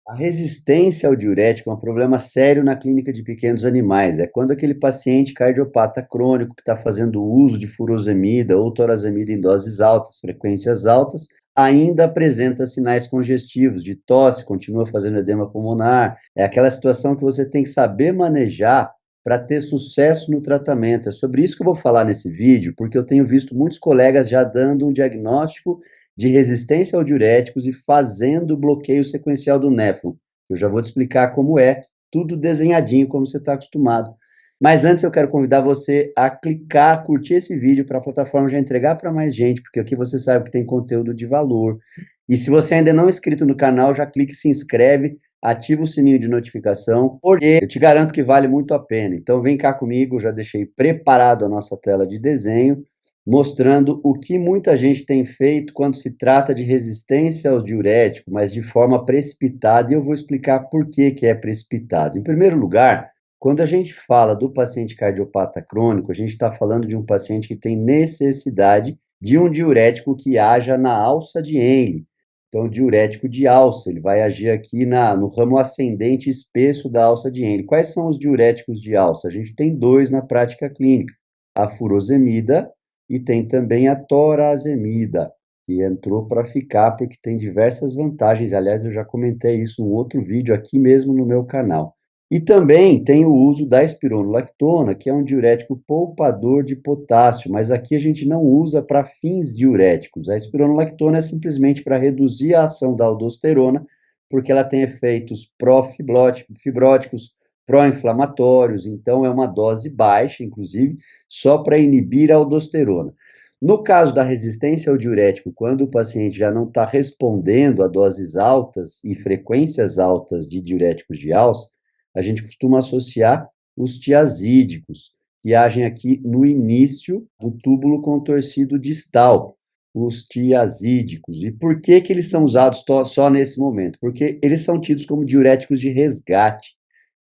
A resistência ao diurético é um problema sério na clínica de pequenos animais. É quando aquele paciente cardiopata crônico que está fazendo uso de furosemida ou torazemida em doses altas, frequências altas, ainda apresenta sinais congestivos, de tosse, continua fazendo edema pulmonar. É aquela situação que você tem que saber manejar para ter sucesso no tratamento. É sobre isso que eu vou falar nesse vídeo, porque eu tenho visto muitos colegas já dando um diagnóstico de resistência ao diuréticos e fazendo bloqueio sequencial do néfron. Eu já vou te explicar como é, tudo desenhadinho, como você está acostumado. Mas antes eu quero convidar você a clicar, curtir esse vídeo para a plataforma já entregar para mais gente, porque aqui você sabe que tem conteúdo de valor. E se você ainda não é inscrito no canal, já clique, se inscreve, ativa o sininho de notificação, porque eu te garanto que vale muito a pena. Então vem cá comigo, já deixei preparado a nossa tela de desenho, mostrando o que muita gente tem feito quando se trata de resistência aos diuréticos, mas de forma precipitada, e eu vou explicar por que que é precipitado. Em primeiro lugar, quando a gente fala do paciente cardiopata crônico, a gente está falando de um paciente que tem necessidade de um diurético que haja na alça de Henle. Então, diurético de alça, ele vai agir aqui no ramo ascendente espesso da alça de Henle. Quais são os diuréticos de alça? A gente tem dois na prática clínica, a furosemida e tem também a torazemida, que entrou para ficar porque tem diversas vantagens. Aliás, eu já comentei isso em um outro vídeo aqui mesmo no meu canal. E também tem o uso da espironolactona, que é um diurético poupador de potássio, mas aqui a gente não usa para fins diuréticos. A espironolactona é simplesmente para reduzir a ação da aldosterona, porque ela tem efeitos pró-fibróticos, pró-inflamatórios, então é uma dose baixa, inclusive, só para inibir a aldosterona. No caso da resistência ao diurético, quando o paciente já não está respondendo a doses altas e frequências altas de diuréticos de alça, a gente costuma associar os tiazídicos, que agem aqui no início do túbulo contorcido distal, os tiazídicos. E por que que eles são usados só nesse momento? Porque eles são tidos como diuréticos de resgate.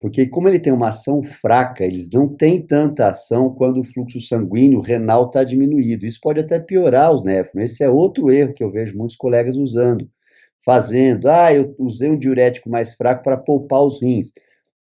Porque como ele tem uma ação fraca, eles não têm tanta ação quando o fluxo sanguíneo renal está diminuído. Isso pode até piorar os néfrons. Esse é outro erro que eu vejo muitos colegas usando, fazendo. Eu usei um diurético mais fraco para poupar os rins.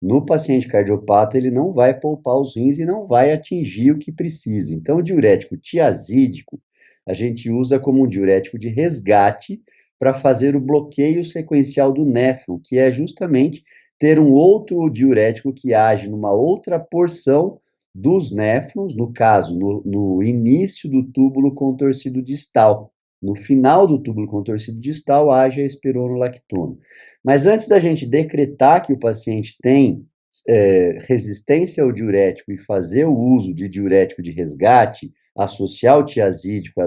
No paciente cardiopata, ele não vai poupar os rins e não vai atingir o que precisa. Então, o diurético tiazídico, a gente usa como um diurético de resgate para fazer o bloqueio sequencial do néfron, que é justamente ter um outro diurético que age numa outra porção dos néfrons, no caso, no início do túbulo contorcido distal. No final do túbulo contorcido distal, age a espironolactona. Mas antes da gente decretar que o paciente tem resistência ao diurético e fazer o uso de diurético de resgate, associar o tiazídico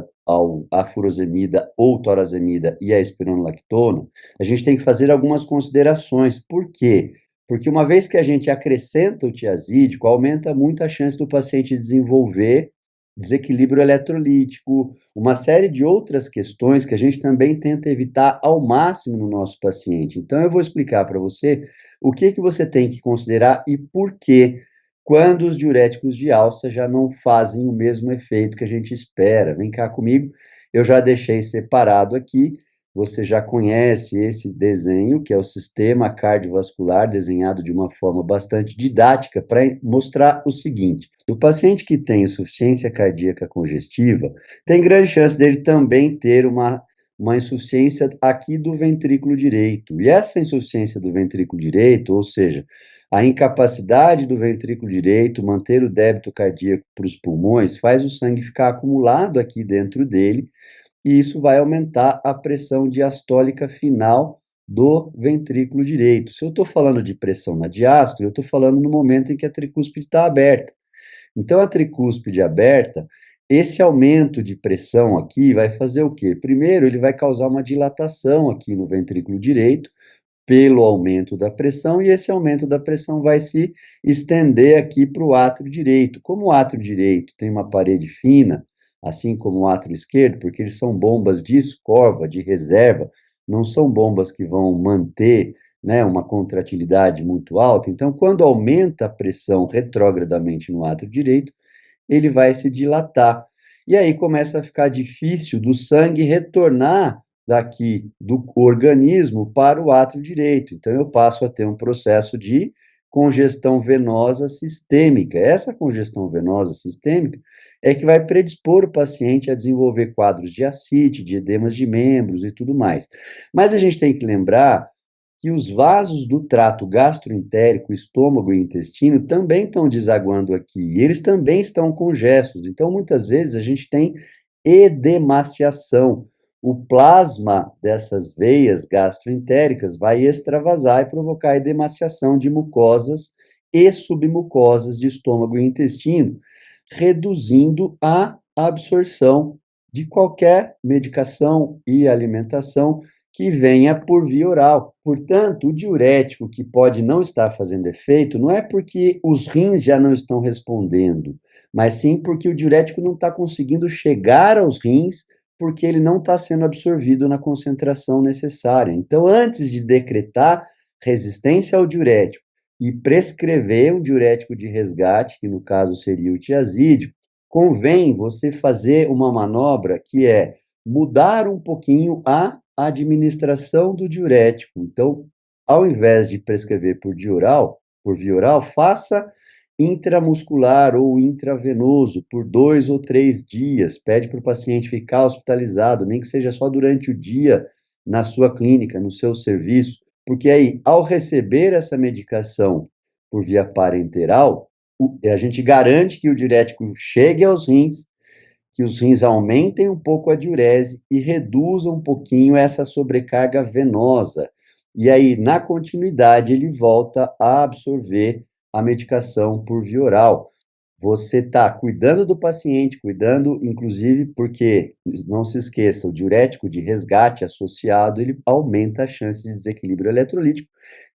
à furosemida ou torazemida e à espironolactona, a gente tem que fazer algumas considerações. Por quê? Porque uma vez que a gente acrescenta o tiazídico, aumenta muito a chance do paciente desenvolver desequilíbrio eletrolítico, uma série de outras questões que a gente também tenta evitar ao máximo no nosso paciente. Então, eu vou explicar para você o que que você tem que considerar e por quê, quando os diuréticos de alça já não fazem o mesmo efeito que a gente espera. Vem cá comigo, eu já deixei separado aqui. Você já conhece esse desenho, que é o sistema cardiovascular, desenhado de uma forma bastante didática, para mostrar o seguinte: o paciente que tem insuficiência cardíaca congestiva, tem grande chance dele também ter uma insuficiência aqui do ventrículo direito. E essa insuficiência do ventrículo direito, ou seja, a incapacidade do ventrículo direito manter o débito cardíaco para os pulmões, faz o sangue ficar acumulado aqui dentro dele, e isso vai aumentar a pressão diastólica final do ventrículo direito. Se eu estou falando de pressão na diástole, eu estou falando no momento em que a tricúspide está aberta. Então, a tricúspide aberta, esse aumento de pressão aqui vai fazer o quê? Primeiro, ele vai causar uma dilatação aqui no ventrículo direito, pelo aumento da pressão, e esse aumento da pressão vai se estender aqui para o átrio direito. Como o átrio direito tem uma parede fina, assim como o átrio esquerdo, porque eles são bombas de escova, de reserva, não são bombas que vão manter, né, uma contratilidade muito alta. Então, quando aumenta a pressão retrogradamente no átrio direito, ele vai se dilatar. E aí começa a ficar difícil do sangue retornar daqui do organismo para o átrio direito. Então, eu passo a ter um processo de congestão venosa sistêmica. Essa congestão venosa sistêmica é que vai predispor o paciente a desenvolver quadros de ascite, de edemas de membros e tudo mais. Mas a gente tem que lembrar que os vasos do trato gastroentérico, estômago e intestino também estão desaguando aqui, e eles também estão congestos. Então, muitas vezes, a gente tem edemaciação. O plasma dessas veias gastroentéricas vai extravasar e provocar edemaciação de mucosas e submucosas de estômago e intestino, reduzindo a absorção de qualquer medicação e alimentação que venha por via oral. Portanto, o diurético que pode não estar fazendo efeito não é porque os rins já não estão respondendo, mas sim porque o diurético não está conseguindo chegar aos rins porque ele não está sendo absorvido na concentração necessária. Então, antes de decretar resistência ao diurético e prescrever um diurético de resgate, que no caso seria o tiazídico, convém você fazer uma manobra que é mudar um pouquinho a administração do diurético. Então, ao invés de prescrever por via oral, faça intramuscular ou intravenoso por 2 ou 3 dias. Pede para o paciente ficar hospitalizado, nem que seja só durante o dia na sua clínica, no seu serviço, porque aí, ao receber essa medicação por via parenteral, a gente garante que o diurético chegue aos rins, que os rins aumentem um pouco a diurese e reduzam um pouquinho essa sobrecarga venosa. E aí, na continuidade, ele volta a absorver a medicação por via oral. Você está cuidando do paciente, cuidando, inclusive, porque, não se esqueça, o diurético de resgate associado, ele aumenta a chance de desequilíbrio eletrolítico,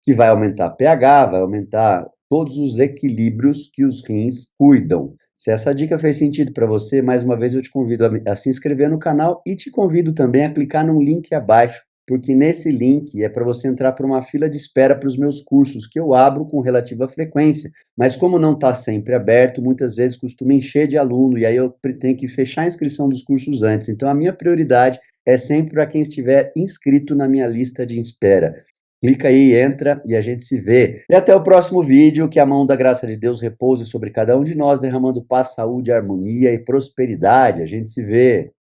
que vai aumentar pH, vai aumentar todos os equilíbrios que os rins cuidam. Se essa dica fez sentido para você, mais uma vez eu te convido a se inscrever no canal e te convido também a clicar no link abaixo, porque nesse link é para você entrar para uma fila de espera para os meus cursos, que eu abro com relativa frequência. Mas como não está sempre aberto, muitas vezes costuma encher de aluno, e aí eu tenho que fechar a inscrição dos cursos antes. Então, a minha prioridade é sempre para quem estiver inscrito na minha lista de espera. Clica aí, entra e a gente se vê. E até o próximo vídeo, que a mão da graça de Deus repouse sobre cada um de nós, derramando paz, saúde, harmonia e prosperidade. A gente se vê.